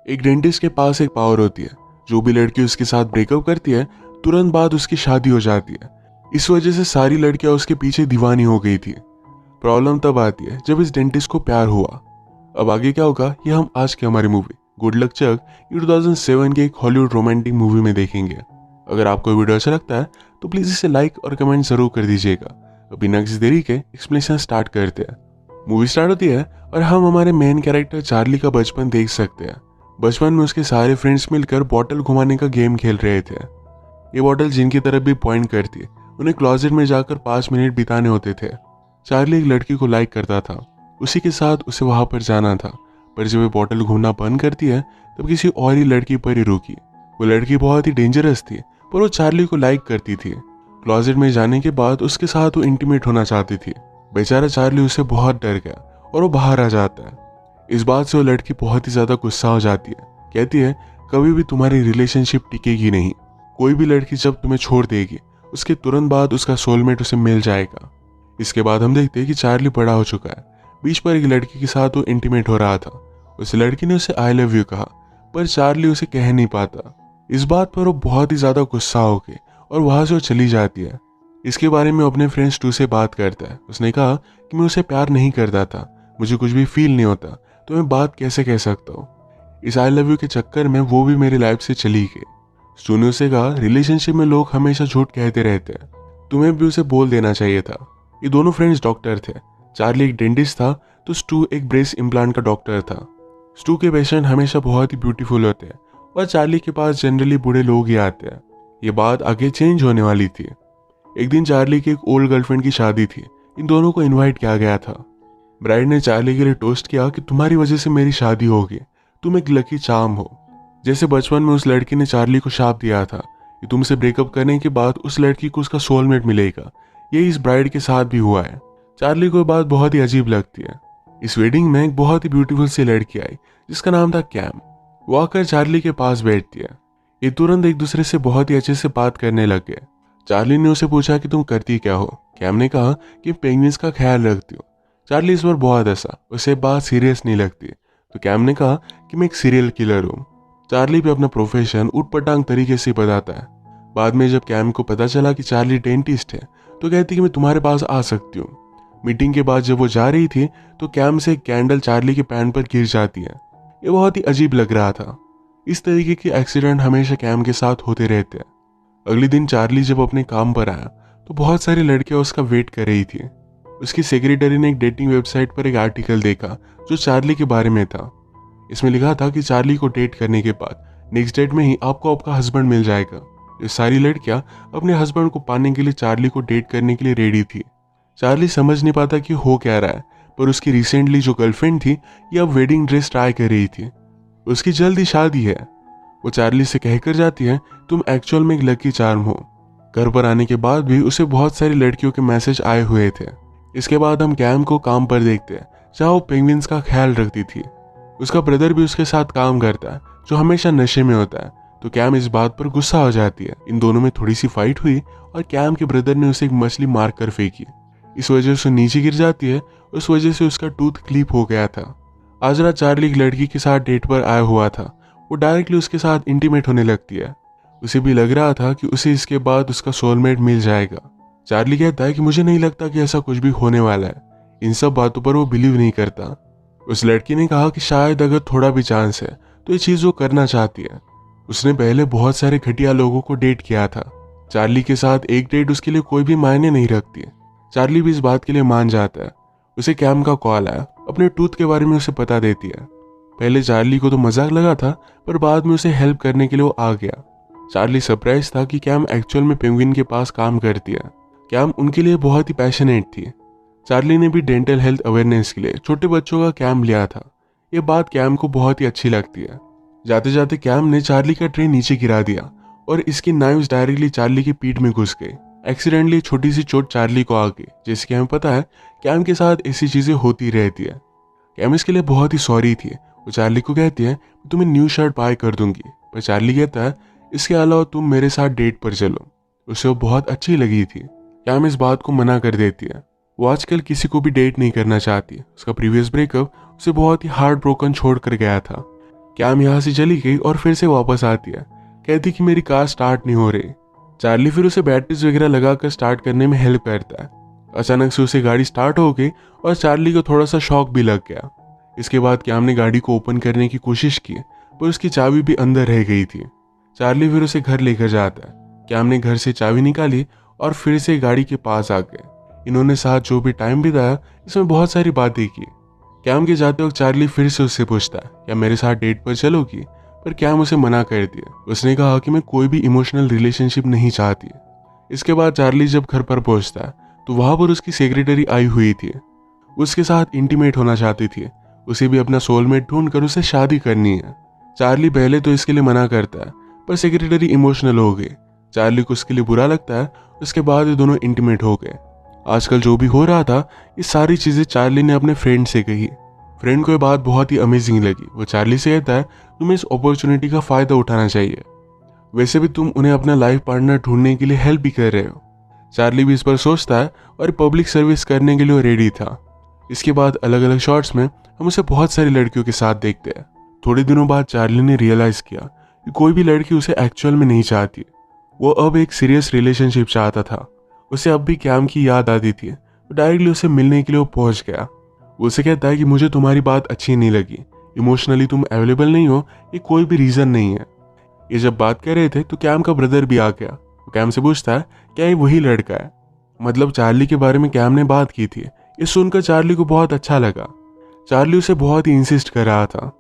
एक डेंटिस्ट के पास एक पावर होती है, जो भी लड़की उसके साथ ब्रेकअप करती है तुरंत बाद उसकी शादी हो जाती है। इस वजह से सारी लड़कियां उसके पीछे दीवानी हो गई थी। प्रॉब्लम तब आती है जब इस डेंटिस्ट को प्यार हुआ। अब आगे क्या होगा ये हम आज की हमारी मूवी गुड लक चक ये 2007 की एक हॉलीवुड रोमांटिक मूवी में देखेंगे। अगर आपको वीडियो अच्छा लगता है तो प्लीज इसे लाइक और कमेंट जरूर कर दीजिएगा। बिना किसी देरी के एक्सप्लेनेशन स्टार्ट करते हैं। मूवी स्टार्ट होती है और हम हमारे मेन कैरेक्टर चार्ली का बचपन देख सकते हैं। बचपन में उसके सारे फ्रेंड्स मिलकर बॉटल घुमाने का गेम खेल रहे थे। ये बॉटल जिनकी तरफ भी पॉइंट करती उन्हें क्लोजेट में जाकर 5 मिनट बिताने होते थे। चार्ली एक लड़की को लाइक करता था, उसी के साथ उसे वहां पर जाना था, पर जब वो बॉटल घूमना बंद करती है तब किसी और ही लड़की पर ही रुकी। वो लड़की बहुत ही डेंजरस थी पर वो चार्ली को लाइक करती थी। क्लोजेट में जाने के बाद उसके साथ वो इंटीमेट होना चाहती थी। बेचारा चार्ली उससे बहुत डर गया और वो बाहर आ जाता है। इस बात से वो लड़की बहुत ही ज्यादा गुस्सा हो जाती है। कहती है कभी भी तुम्हारी रिलेशनशिप टिकेगी नहीं। कोई भी लड़की जब तुम्हें छोड़ देगी उसके तुरंत बाद उसका सोलमेट उसे मिल जाएगा। इसके बाद हम देखते हैं कि चार्ली बड़ा हो चुका है। बीच पर एक लड़की के साथ वो इंटीमेट हो रहा था। उस लड़की ने उसे आई लव यू कहा पर चार्ली उसे कह नहीं पाता। इस बात पर वो बहुत ही ज्यादा गुस्सा हो गई और वहां से वो चली जाती है। इसके बारे में अपने फ्रेंड्स टू से बात करता है। उसने कहा कि मैं उसे प्यार नहीं करता था, मुझे कुछ भी फील नहीं होता, तो मैं बात कैसे कह सकता हूँ। इस आई लव यू के चक्कर में वो भी मेरी लाइफ से चली गई। स्टू ने उसे कहा रिलेशनशिप में लोग हमेशा झूठ कहते रहते हैं, तुम्हें भी उसे बोल देना चाहिए था। ये दोनों फ्रेंड्स डॉक्टर थे। चार्ली एक डेंटिस्ट था तो स्टू एक ब्रेस्ट इम्प्लांट का डॉक्टर था। स्टू के पेशेंट हमेशा बहुत ही ब्यूटीफुल होते हैं और चार्ली के पास जनरली बूढ़े लोग ही आते हैं। ये बात आगे चेंज होने वाली थी। एक दिन चार्ली की एक ओल्ड गर्लफ्रेंड की शादी थी। इन दोनों को इनवाइट किया गया था। ब्राइड ने चार्ली के लिए टोस्ट किया कि तुम्हारी वजह से मेरी शादी होगी, तुम एक लकी चार्म हो। जैसे बचपन में उस लड़की ने चार्ली को शाप दिया था कि तुमसे ब्रेकअप करने के बाद उस लड़की को उसका सोलमेट मिलेगा, यही इस ब्राइड के साथ भी हुआ है। चार्ली को ये बात बहुत ही अजीब लगती है। इस वेडिंग में एक बहुत ही ब्यूटीफुल सी लड़की आई जिसका नाम था कैम। वो आकर चार्ली के पास बैठती है। ये तुरंत एक दूसरे से बहुत ही अच्छे से बात करने लग गए। चार्ली ने उसे पूछा कि तुम करती क्या हो। कैम ने कहा कि पेंगुइन्स का ख्याल रखती हूँ। चार्ली इस पर बहुत हंसा, उसे बात सीरियस नहीं लगती। तो कैम ने कहा कि मैं एक सीरियल किलर हूँ। चार्ली भी अपना प्रोफेशन उटपटांग तरीके से बताता है। बाद में जब कैम को पता चला कि चार्ली डेंटिस्ट है तो कहती कि मैं तुम्हारे पास आ सकती हूँ। मीटिंग के बाद जब वो जा रही थी तो कैम से एक कैंडल चार्ली के पैंट पर गिर जाती है। ये बहुत ही अजीब लग रहा था। इस तरीके के एक्सीडेंट हमेशा कैम के साथ होते रहते हैं। अगले दिन चार्ली जब अपने काम पर आया तो बहुत सारी लड़कियां उसका वेट कर रही थी। उसकी सेक्रेटरी ने एक डेटिंग वेबसाइट पर एक आर्टिकल देखा जो चार्ली के बारे में था। इसमें लिखा था कि चार्ली को डेट करने के बाद नेक्स्ट डेट में ही आपको आपका हस्बैंड मिल जाएगा। ये सारी लड़कियां अपने हस्बैंड को पाने के लिए चार्ली को डेट करने के लिए रेडी थी। चार्ली समझ नहीं पाता कि हो क्या रहा है, पर उसकी रिसेंटली जो गर्लफ्रेंड थी ये अब वेडिंग ड्रेस ट्राई कर रही थी। उसकी जल्दी शादी है। वो चार्ली से कहकर जाती है तुम एक्चुअल में एक लकी चार्म हो। घर पर आने के बाद भी उसे बहुत सारी लड़कियों के मैसेज आए हुए थे। इसके बाद हम कैम को काम पर देखते हैं जहाँ वो पेंगुइन्स का ख्याल रखती थी। उसका ब्रदर भी उसके साथ काम करता है जो हमेशा नशे में होता है। तो कैम इस बात पर गुस्सा हो जाती है। इन दोनों में थोड़ी सी फाइट हुई और कैम के ब्रदर ने उसे एक मछली मार कर फेंकी। इस वजह से नीचे गिर जाती है। उस वजह से उसका टूथ क्लिप हो गया था। आज रात चार्ली एक लड़की के साथ डेट पर आया हुआ था। वो डायरेक्टली उसके साथ इंटीमेट होने लगती है। उसे भी लग रहा था कि उसे इसके बाद उसका सोलमेट मिल जाएगा। चार्ली कहता है कि मुझे नहीं लगता कि ऐसा कुछ भी होने वाला है। इन सब बातों पर वो बिलीव नहीं करता। उस लड़की ने कहा कि शायद अगर थोड़ा भी चांस है तो ये चीज वो करना चाहती है। उसने पहले बहुत सारे घटिया लोगों को डेट किया था। चार्ली के साथ एक डेट उसके लिए कोई भी मायने नहीं रखती। चार्ली भी इस बात के लिए मान जाता है। उसे कैम का कॉल आया, अपने टूथ के बारे में उसे बता देती है। पहले चार्ली को तो मजाक लगा था पर बाद में उसे हेल्प करने के लिए वो आ गया। चार्ली सरप्राइज था कि कैम एक्चुअल में पेंगुइन के पास काम करती है। कैम उनके लिए बहुत ही पैशनेट थी। चार्ली ने भी डेंटल हेल्थ अवेयरनेस के लिए छोटे बच्चों का कैम्प लिया था। ये बात कैम को बहुत ही अच्छी लगती है। जाते जाते कैम ने चार्ली का ट्रे नीचे गिरा दिया और इसकी नाइव्स डायरेक्टली चार्ली की पीठ में घुस गई। एक्सीडेंटली छोटी सी चोट चार्ली को आ गई, जिसके हमें पता है कैम के साथ ऐसी चीजें होती रहती है। कैम इसके लिए बहुत ही सॉरी थी। वो चार्ली को कहती है तुम्हें न्यू शर्ट बाय कर दूंगी, पर चार्ली कहता है इसके अलावा तुम मेरे साथ डेट पर चलो। उसे वो बहुत अच्छी लगी थी। कैम इस बात को मना कर देती है। वो आजकल किसी को भी डेट नहीं करना चाहती। उसका प्रीवियस ब्रेकअप उसे बहुत ही हार्ट ब्रोकन छोड़ कर गया था। कैम यहाँ से चली गई और फिर से वापस आती है, कहती कि मेरी कार स्टार्ट नहीं हो रही। चार्ली फिर उसे बैटरीज वगैरह लगाकर स्टार्ट करने में हेल्प करता है। अचानक से उसे गाड़ी स्टार्ट हो गई और चार्ली को थोड़ा सा शॉक भी लग गया। इसके बाद कैम ने गाड़ी को ओपन करने की कोशिश की, पर उसकी चाबी भी अंदर रह गई थी। चार्ली फिर उसे घर लेकर जाता है। कैम ने घर से चाबी निकाली और फिर से गाड़ी के पास आ गए। इन्होंने साथ जो भी टाइम बिताया, इसमें बहुत सारी बातें की। कैम के जाते वक्त चार्ली फिर से उससे पूछता है, क्या मेरे साथ डेट पर चलोगी? पर कैम उसे मना कर दिया। उसने कहा कि मैं कोई भी इमोशनल रिलेशनशिप नहीं चाहती। इसके बाद चार्ली जब घर पर पहुंचता है तो वहां पर उसकी सेक्रेटरी आई हुई थी। उसके साथ इंटीमेट होना चाहती थी। उसे भी अपना सोलमेट ढूंढकर उसे शादी करनी है। चार्ली पहले तो इसके लिए मना करता है, पर सेक्रेटरी इमोशनल हो गई। चार्ली को उसके लिए बुरा लगता है। उसके बाद ये दोनों इंटीमेट हो गए। आजकल जो भी हो रहा था, ये सारी चीजें चार्ली ने अपने फ्रेंड से कही। फ्रेंड को ये बात बहुत ही अमेजिंग लगी। वो चार्ली से कहता है, तुम्हें इस अपॉर्चुनिटी का फायदा उठाना चाहिए। वैसे भी तुम उन्हें अपना लाइफ पार्टनर ढूंढने के लिए हेल्प भी कर रहे हो। चार्ली भी इस पर सोचता है और पब्लिक सर्विस करने के लिए रेडी था। इसके बाद अलग अलग शॉट्स में हम उसे बहुत सारी लड़कियों के साथ देखते हैं। थोड़े दिनों बाद चार्ली ने रियलाइज किया कि कोई भी लड़की उसे एक्चुअल में नहीं चाहती। वो अब एक सीरियस रिलेशनशिप चाहता था। उसे अब भी कैम की याद आती थी। तो डायरेक्टली उसे मिलने के लिए वो पहुंच गया। वो उसे कहता है कि मुझे तुम्हारी बात अच्छी नहीं लगी, इमोशनली तुम अवेलेबल नहीं हो, ये कोई भी रीजन नहीं है। ये जब बात कर रहे थे तो कैम का ब्रदर भी आ गया। वो कैम से पूछता है, क्या ये वही लड़का है? मतलब चार्ली के बारे में कैम ने बात की थी। ये सुनकर चार्ली को बहुत अच्छा लगा। चार्ली उसे बहुत ही इंसिस्ट कर रहा था।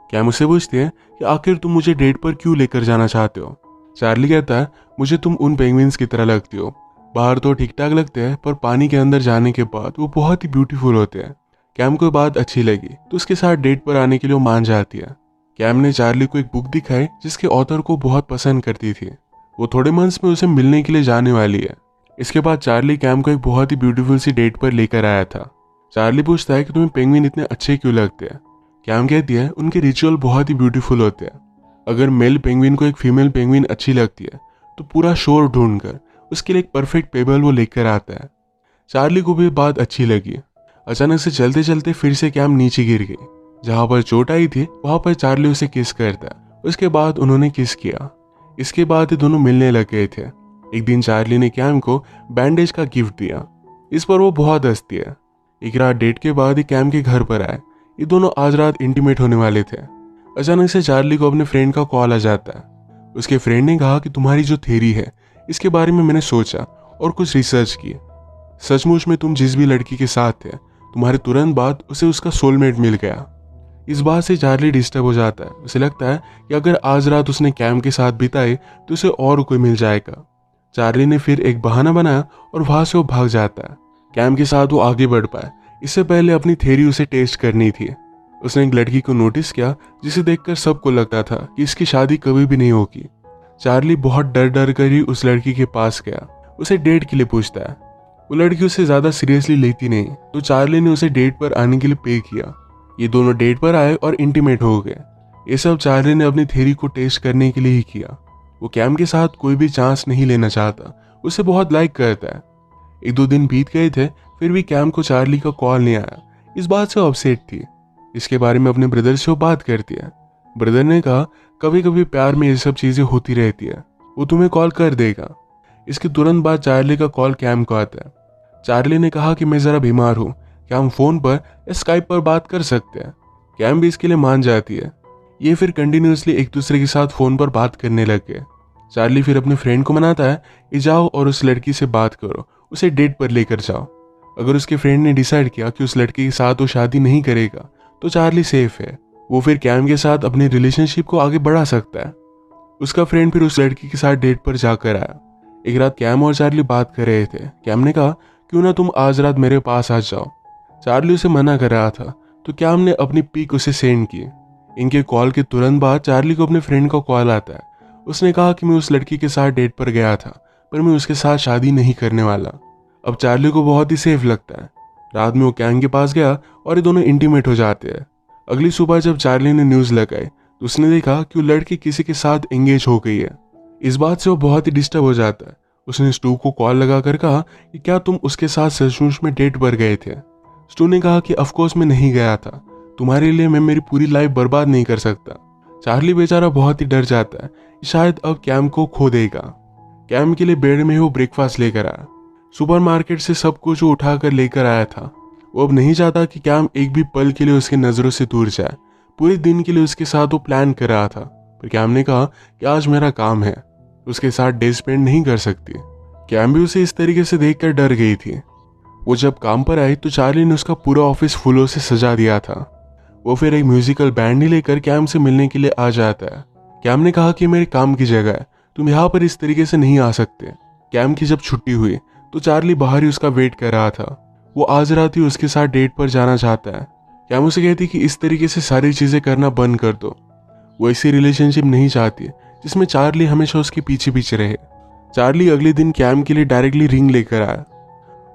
कैम उससे पूछती है कि आखिर तुम मुझे डेट पर क्यों लेकर जाना चाहते हो? चार्ली कहता है, मुझे तुम उन पेंगुइन्स की तरह लगती हो। बाहर तो ठीक ठाक लगते हैं, पर पानी के अंदर जाने के बाद वो बहुत ही ब्यूटीफुल होते हैं। कैम को बात अच्छी लगी तो उसके साथ डेट पर आने के लिए वो मान जाती है। कैम ने चार्ली को एक बुक दिखाई जिसके ऑथर को बहुत पसंद करती थी। वो थोड़े मंथ्स में उसे मिलने के लिए जाने वाली है। इसके बाद चार्ली कैम को एक बहुत ही ब्यूटीफुल सी डेट पर लेकर आया था। चार्ली पूछता है कि तुम्हें पेंगुइन इतने अच्छे क्यों लगते हैं? कैम कहती है, उनके रिचुअल बहुत ही ब्यूटीफुल होते हैं। अगर मेल पेंगुइन को एक फीमेल पेंगुइन अच्छी लगती है तो पूरा शोर ढूंढकर उसके लिए एक परफेक्ट पेबल वो लेकर आता है। चार्ली को भी बात अच्छी लगी। अचानक से चलते चलते फिर से कैम नीचे गिर गई। जहां पर चोट आई थी वहां पर चार्ली उसे किस करता है। उसके बाद उन्होंने किस किया। इसके बाद ये दोनों मिलने लग गए थे। एक दिन चार्ली ने कैम को बैंडेज का गिफ्ट दिया। इस पर वो बहुत हंसती है। एक रात डेट के बाद ही कैम के घर पर आए। ये दोनों आज रात इंटीमेट होने वाले थे। अचानक से चार्ली को अपने फ्रेंड का कॉल आ जाता है। उसके फ्रेंड ने कहा कि तुम्हारी जो थ्योरी है इसके बारे में मैंने सोचा और कुछ रिसर्च की। सचमुच में तुम जिस भी लड़की के साथ थे, तुम्हारे तुरंत बाद उसे उसका सोलमेट मिल गया। इस बात से चार्ली डिस्टर्ब हो जाता है। उसे लगता है कि अगर आज रात उसने कैम के साथ बिताई तो उसे और कोई मिल जाएगा। चार्ली ने फिर एक बहाना बनाया और वहां से वो भाग जाता है। कैम के साथ वो आगे बढ़ पाए, इससे पहले अपनी थ्योरी उसे टेस्ट करनी थी। उसने एक लड़की को नोटिस किया जिसे देखकर सबको लगता था कि इसकी शादी कभी भी नहीं होगी। चार्ली बहुत डर डर कर ही उस लड़की के पास गया। उसे डेट के लिए पूछता है। वो लड़की उसे ज्यादा सीरियसली लेती नहीं, तो चार्ली ने उसे डेट पर आने के लिए पे किया। ये दोनों डेट पर आए और इंटीमेट हो गए। ये सब चार्ली ने अपनी थ्योरी को टेस्ट करने के लिए ही किया। वो कैम के साथ कोई भी चांस नहीं लेना चाहता, उसे बहुत लाइक करता है। एक दो दिन बीत गए थे, फिर भी कैम को चार्ली का कॉल नहीं आया। इस बात से अपसेट थी। इसके बारे में अपने ब्रदर से वो बात करती है। ब्रदर ने कहा, कभी कभी प्यार में ये सब चीजें होती रहती है, वो तुम्हें कॉल कर देगा। इसके तुरंत बाद चार्ली का कॉल कैम को आता है। चार्ली ने कहा कि मैं जरा बीमार हूँ, क्या हम फोन पर या स्काइप पर बात कर सकते हैं? कैम भी इसके लिए मान जाती है। ये फिर कंटिन्यूसली एक दूसरे के साथ फोन पर बात करने लग गए। चार्ली फिर अपने फ्रेंड को मनाता है कि जाओ और उस लड़की से बात करो, उसे डेट पर लेकर जाओ। अगर उसके फ्रेंड ने डिसाइड किया कि उस लड़के के साथ वो शादी नहीं करेगा तो चार्ली सेफ है। वो फिर कैम के साथ अपनी रिलेशनशिप को आगे बढ़ा सकता है। उसका फ्रेंड फिर उस लड़की के साथ डेट पर जाकर आया। एक रात कैम और चार्ली बात कर रहे थे। कैम ने कहा, क्यों ना तुम आज रात मेरे पास आ जाओ। चार्ली उसे मना कर रहा था, तो कैम ने अपनी पिक उसे सेंड की। इनके कॉल के तुरंत बाद चार्ली को अपने फ्रेंड का कॉल आता है। उसने कहा कि मैं उस लड़की के साथ डेट पर गया था, पर मैं उसके साथ शादी नहीं करने वाला। अब चार्ली को बहुत ही सेफ लगता है। रात में वो कैम के पास गया और ये दोनों इंटीमेट हो जाते हैं। अगली सुबह जब चार्ली ने न्यूज लगाई तो उसने देखा कि वो लड़की किसी के साथ एंगेज हो गई है। इस बात से वो बहुत ही डिस्टर्ब हो जाता है। उसने स्टू को कॉल लगाकर कहा कि क्या तुम उसके साथ सचमुच में डेट पर गए थे? स्टू ने कहा कि ऑफकोर्स मैं नहीं गया था, तुम्हारे लिए मैं मेरी पूरी लाइफ बर्बाद नहीं कर सकता। चार्ली बेचारा बहुत ही डर जाता है कि शायद अब कैम को खो देगा। कैम के लिए बेड में वो ब्रेकफास्ट लेकर आया। सुपरमार्केट से सब कुछ वो उठा कर लेकर आया था। वो अब नहीं चाहता कि कैम एक भी पल के लिए उसकी नज़रों से दूर जाए। पूरे दिन के लिए उसके साथ वो प्लान कर रहा था, पर कैम ने कहा कि आज मेरा काम है, उसके साथ डे स्पेंड नहीं कर सकती। कैम भी उसे इस तरीके से देखकर डर गई थी। वो जब काम पर आई तो चार्ली ने उसका पूरा ऑफिस फूलों से सजा दिया था। वो फिर एक म्यूजिकल बैंड ही लेकर कैम से मिलने के लिए आ जाता है। कैम ने कहा कि मेरे काम की जगह है, तुम यहाँ पर इस तरीके से नहीं आ सकते। कैम की जब छुट्टी हुई तो चार्ली बाहर ही उसका वेट कर रहा था। वो आज रात ही उसके साथ डेट पर जाना चाहता है। कैम उसे कहती कि इस तरीके से सारी चीजें करना बंद कर दो। वो ऐसी रिलेशनशिप नहीं चाहती जिसमें चार्ली हमेशा उसके पीछे पीछे रहे। चार्ली अगले दिन कैम के लिए डायरेक्टली रिंग लेकर आया।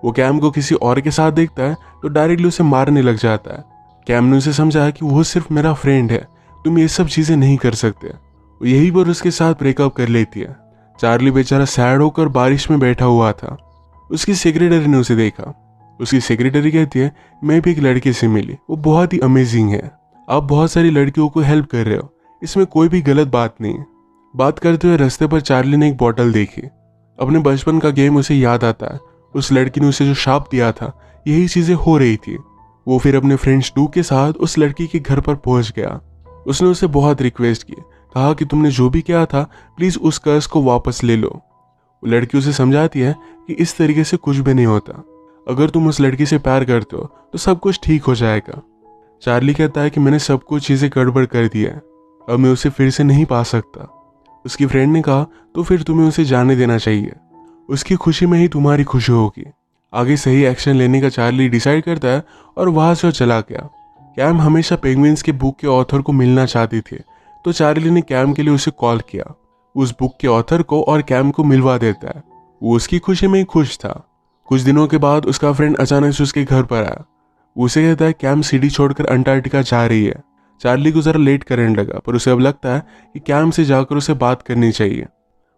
वो कैम को किसी और के साथ देखता है तो डायरेक्टली उसे मारने लग जाता है। कैम ने उसे समझाया कि वो सिर्फ मेरा फ्रेंड है, तुम ये सब चीजें नहीं कर सकते। वो यही पर उसके साथ ब्रेकअप कर लेती है। चार्ली बेचारा सैड होकर बारिश में बैठा हुआ था। उसकी सेक्रेटरी ने उसे देखा। उसकी सेक्रेटरी कहती है मैं भी एक लड़के से मिली, वो बहुत ही अमेजिंग है, आप बहुत सारी लड़कियों को हेल्प कर रहे हो, इसमें कोई भी गलत बात नहीं। बात करते हुए रास्ते पर चार्ली ने एक बॉटल देखी। अपने बचपन का गेम उसे याद आता है। उस लड़की ने उसे जो शाप दिया था, यही चीजें हो रही थी। वो फिर अपने फ्रेंड्स डू के साथ उस लड़की के घर पर पहुंच गया। उसने उसे बहुत रिक्वेस्ट की, कहा कि तुमने जो भी किया था प्लीज उस कर्ज को वापस ले लो। वो लड़की उसे समझाती है कि इस तरीके से कुछ भी नहीं होता, अगर तुम उस लड़की से प्यार करते हो तो सब कुछ ठीक हो जाएगा। चार्ली कहता है कि मैंने सब कुछ चीजें गड़बड़ कर दी है, अब मैं उसे फिर से नहीं पा सकता। उसकी फ्रेंड ने कहा तो फिर तुम्हें उसे जाने देना चाहिए, उसकी खुशी में ही तुम्हारी खुशी होगी। आगे सही एक्शन लेने का चार्ली डिसाइड करता है और वहां से वो चला गया। कैम हमेशा पेंगुइन्स के बुक के ऑथर को मिलना चाहती थी, तो चार्ली ने कैम के लिए उसे कॉल किया। उस बुक के ऑथर को और कैम को मिलवा देता है। वो उसकी खुशी में ही खुश था। कुछ दिनों के बाद उसका फ्रेंड अचानक से उसके घर पर आया। वो उसे कहता है कैम सिटी छोड़कर अंटार्कटिका जा रही है। चार्ली को जरा लेट करने लगा, पर उसे अब लगता है कि कैम से जाकर उसे बात करनी चाहिए।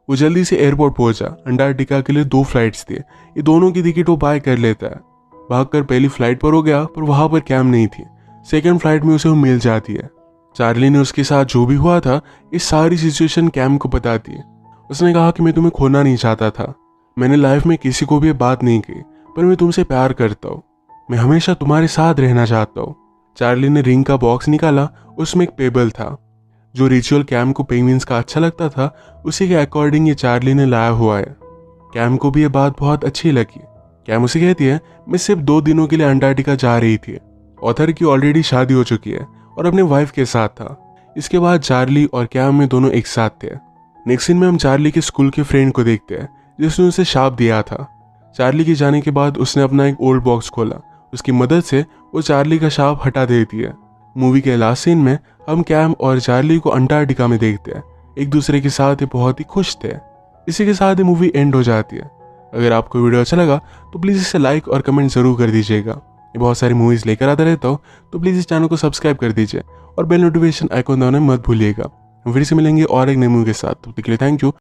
वो जल्दी से एयरपोर्ट पहुंचा। अंटार्कटिका के लिए 2 फ्लाइट्स थे, ये दोनों की टिकट वो बाय कर लेता है। भागकर पहली फ्लाइट पर हो गया, पर वहां पर कैम नहीं थी। सेकंड फ्लाइट में उसे वो मिल जाती है। चार्ली ने उसके साथ जो भी हुआ था इस सारी सिचुएशन कैम को बताती है। उसने कहा कि मैं तुम्हें खोना नहीं चाहता था, मैंने लाइफ में किसी को भी ये बात नहीं की, पर मैं तुमसे प्यार करता हूँ, मैं हमेशा तुम्हारे साथ रहना चाहता हूँ। चार्ली ने रिंग का बॉक्स निकाला, उसमें एक पेबल था। जो रिचुअल कैम को पेंगुइन्स का अच्छा लगता था, उसी के अकॉर्डिंग ये चार्ली ने लाया हुआ है। कैम को भी ये बात बहुत अच्छी लगी। कैम उसे कहती है मैं सिर्फ 2 दिनों के लिए अंटार्कटिका जा रही थी। ऑथर की ऑलरेडी शादी हो चुकी है और अपने वाइफ के साथ था। इसके बाद चार्ली और कैम में दोनों एक साथ थे। नेक्स्ट सीन में हम चार्ली के स्कूल के फ्रेंड को देखते हैं जिसने उसे शाप दिया था। चार्ली के जाने के बाद उसने अपना एक ओल्ड बॉक्स खोला। उसकी मदद से वो चार्ली का शाप हटा देती है। मूवी के लास्ट सीन में हम कैम और चार्ली को अंटार्कटिका में देखते हैं। एक दूसरे के साथ ये बहुत ही खुश थे। इसी के साथ ये मूवी एंड हो जाती है। अगर आपको वीडियो अच्छा लगा तो प्लीज़ इसे लाइक और कमेंट जरूर कर दीजिएगा। ये बहुत सारी मूवीज़ लेकर आता रहता हूँ, तो प्लीज़ इस चैनल को सब्सक्राइब कर दीजिए और बेल नोटिफिकेशन आइकॉन दबाना मत भूलिएगा। हम फिर से मिलेंगे और एक नई मूवी के साथ। तो तब तक के लिए थैंक यू।